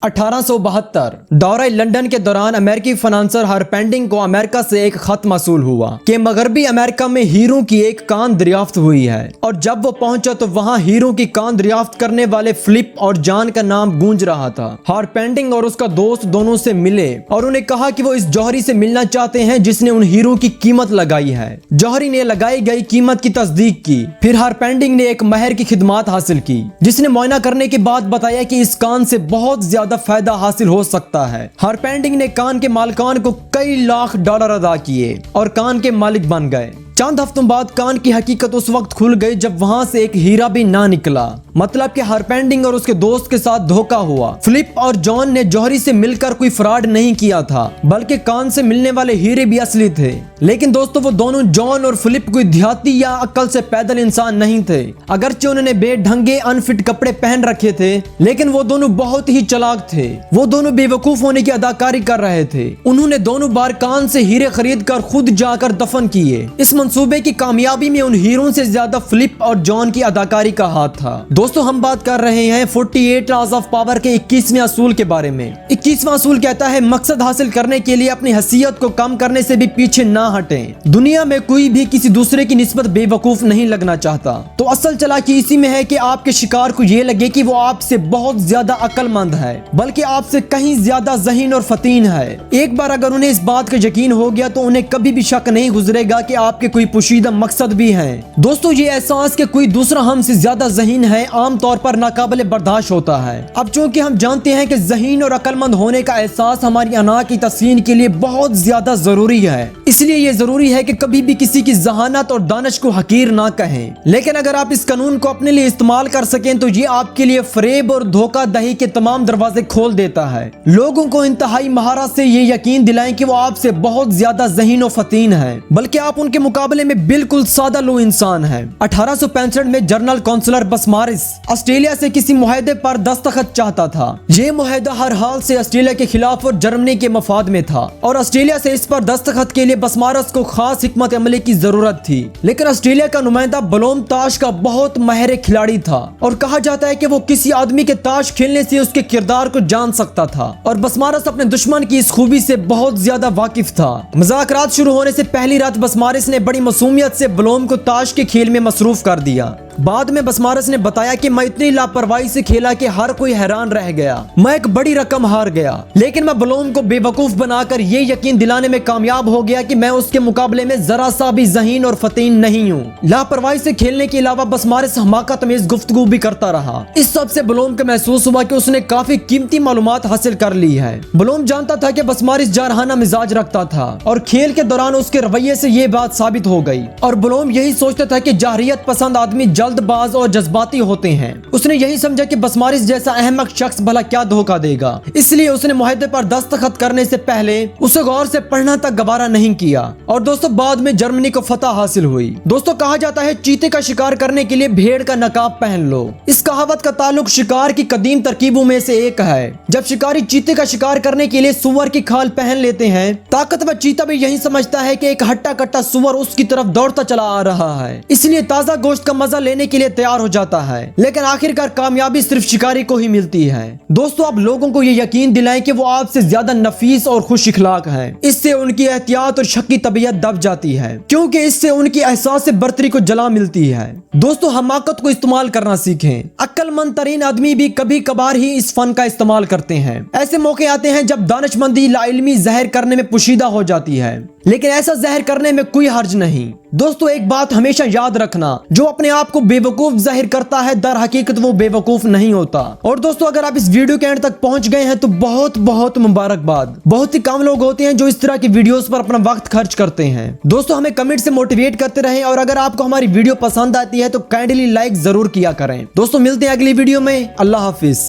1872 दौरा लंदन के दौरान अमेरिकी फाइनेंसर हार्पेंडिंग को अमेरिका से एक खत मौसूल हुआ कि मगरबी अमेरिका में हीरों की एक कान दरियाफ्त हुई है। और जब वो पहुंचा तो वहां हीरों की कान दरियाफ्त करने वाले फिलिप और जॉन का नाम गूंज रहा था। हार्पेंडिंग और उसका दोस्त दोनों से मिले और उन्हें कहा कि वो इस जौहरी से मिलना चाहते हैं जिसने उन हीरो की कीमत लगाई है। जौहरी ने लगाई गई कीमत की तस्दीक की। फिर हार्पेंडिंग ने एक महर की खिदमत हासिल की जिसने मुआयना करने के बाद बताया कि इस कान से बहुत ज्यादा फायदा हासिल हो सकता है। हार्पेंडिंग ने कान के मालिकान को कई लाख डॉलर अदा किए और कान के मालिक बन गए। चंद हफ्तों बाद कान की हकीकत उस वक्त खुल गई जब वहां से एक हीरा भी ना निकला। मतलब कि हार्पेंडिंग और उसके दोस्त के साथ धोखा हुआ। फिलिप और जॉन ने जौहरी से मिलकर कोई फ्रॉड नहीं किया था, बल्कि कान से मिलने वाले हीरे भी असली थे। लेकिन दोस्तों, वो दोनों जॉन और फिलिप कोई देहाती या अक्ल से पैदल इंसान नहीं थे। अगरचे उन्होंने बेढंगे अनफिट कपड़े पहन रखे थे, लेकिन वो दोनों बहुत ही चालाक थे। वो दोनों बेवकूफ होने की अदाकारी कर रहे थे। उन्होंने दोनों बार कान से हीरे खरीद कर खुद जाकर दफन किए। इस मंसूबे की कामयाबी में उन हीरों से ज्यादा फिलिप और जॉन की अदाकारी का हाथ था। दोस्तों, हम बात कर रहे हैं 48 लॉज ऑफ पावर के 21वें असूल के बारे में। 21वां असूल कहता है, मकसद हासिल करने के लिए अपनी हैसियत को कम करने से भी पीछे ना हटें। दुनिया में कोई भी किसी दूसरे की निस्बत बेवकूफ नहीं लगना चाहता। तो असल चालाकी इसी में है कि आपके शिकार को ये लगे कि वो आपसे बहुत ज्यादा अक्लमंद है, बल्कि आपसे कहीं ज्यादा ज़हीन और फतीन है। एक बार अगर उन्हें इस बात का यकीन हो गया तो उन्हें कभी भी शक नहीं गुजरेगा कि आपके कोई पोशीदा मकसद भी है। दोस्तों, ये एहसास कि कोई दूसरा हमसे ज्यादा ज़हीन है आम तौर पर नाकाबिले बर्दाश्त होता है। अब चूंकि हम जानते हैं कि ज़हीन और अक्लमंद होने का एहसास हमारी अना की तस्कीन के लिए बहुत ज्यादा जरूरी है, इसलिए ये जरूरी है कि कभी भी किसी की जहानत और दानिश को हकीर ना कहें। लेकिन अगर आप इस कानून को अपने लिए इस्तेमाल कर सकें तो ये आपके लिए फरेब और धोखाधड़ी के तमाम दरवाजे खोल देता है। लोगों को इंतहाई महारत से ये यकीन दिलाएं कि वो आपसे बहुत ज्यादा ज़हीन और फतीन है, बल्कि आप उनके मुकाबले में बिल्कुल सादा लो इंसान है। 1865 में जनरल काउंसलर बसमारिस ऑस्ट्रेलिया से किसी मुआहदे पर दस्तखत चाहता था। ये मुआहदा हर हाल से ऑस्ट्रेलिया के खिलाफ और जर्मनी के मफाद में था और ऑस्ट्रेलिया से इस पर दस्तखत के लिए बसमारिस को खास हिकमत अमली की जरूरत थी। लेकिन ऑस्ट्रेलिया का नुमाइंदा बलोम ताश का बहुत माहिर खिलाड़ी था और कहा जाता है कि वो किसी आदमी के ताश खेलने से उसके किरदार को जान सकता था और बसमारिस अपने दुश्मन की इस खूबी से बहुत ज्यादा वाकिफ था। मुज़ाकरात शुरू होने से पहली रात बसमारिस ने बड़ी मासूमियत से बलोम को ताश के खेल में मसरूफ कर दिया। बाद में बसमारिस ने बताया कि मैं इतनी लापरवाही से खेला कि हर कोई हैरान रह गया। मैं एक बड़ी रकम हार गया, लेकिन मैं बलोम को बेवकूफ बनाकर ये यकीन दिलाने में कामयाब हो गया कि मैं उसके मुकाबले में जरा सा भी ज़हीन और फतीन नहीं हूँ। लापरवाही से खेलने के अलावा बसमारिस हमाकत तमीज गुफ्तगू भी करता रहा। इस सब से बलोम को महसूस हुआ कि उसने काफी कीमती मालूमात हासिल कर ली है। बलोम जानता था कि बसमारिस जारहाना मिजाज रखता था और खेल के दौरान उसके रवैये से ये बात साबित हो गई। और बलोम यही सोचता था कि जाहिरियत पसंद आदमी जल्दबाज और जज्बाती होते हैं। उसने यही समझा कि बसमारिस जैसा अहमक शख्स भला क्या धोखा देगा, इसलिए उसने मुआहदे पर दस्तखत करने से पहले उसे गौर से पढ़ना तक गवारा नहीं किया। और दोस्तों, बाद में जर्मनी को फतह हासिल हुई। दोस्तों, कहा जाता है चीते का शिकार करने के लिए भेड़ का नकाब पहन लो। इस कहावत का ताल्लुक शिकार की कदीम तरकीबों में से एक है। जब शिकारी चीते का शिकार करने के लिए सुअर की खाल पहन लेते हैं, ताकतवर चीता भी यही समझता है कि एक हट्टा कट्टा सुअर उसकी तरफ दौड़ता चला आ रहा है, इसलिए ताजा गोश्त का मजा लेने के लिए तैयार हो जाता है। लेकिन आखिरकार कामयाबी सिर्फ शिकारी को ही मिलती है। दोस्तों, आप लोगों को ये यकीन दिलाएं कि वो आपसे ज्यादा नफीस और खुश इखलाक हैं। इससे उनकी एहतियात और शक्की तबीयत दब जाती है, क्योंकि इससे उनकी एहसास से बर्तरी को जला मिलती है। दोस्तों, हमाकत को इस्तेमाल करना सीखें। अक्लमंद तरीन आदमी भी कभी कभार ही इस फन का इस्तेमाल करते हैं। ऐसे मौके आते हैं जब दानिशमंदी लाइल्मी जहर करने में पोशीदा हो जाती है, लेकिन ऐसा जहर करने में कोई हर्ज नहीं। दोस्तों, एक बात हमेशा याद रखना, जो अपने आप को बेवकूफ जाहिर करता है दर हकीकत वो बेवकूफ नहीं होता। और दोस्तों, अगर आप इस वीडियो के एंड तक पहुंच गए हैं तो बहुत बहुत मुबारकबाद। बहुत ही कम लोग होते हैं जो इस तरह की वीडियोस पर अपना वक्त खर्च करते हैं। दोस्तों, हमें कमेंट से मोटिवेट करते रहें और अगर आपको हमारी वीडियो पसंद आती है तो काइंडली लाइक जरूर किया करें। दोस्तों, मिलते हैं अगली वीडियो में। अल्लाह हाफिज।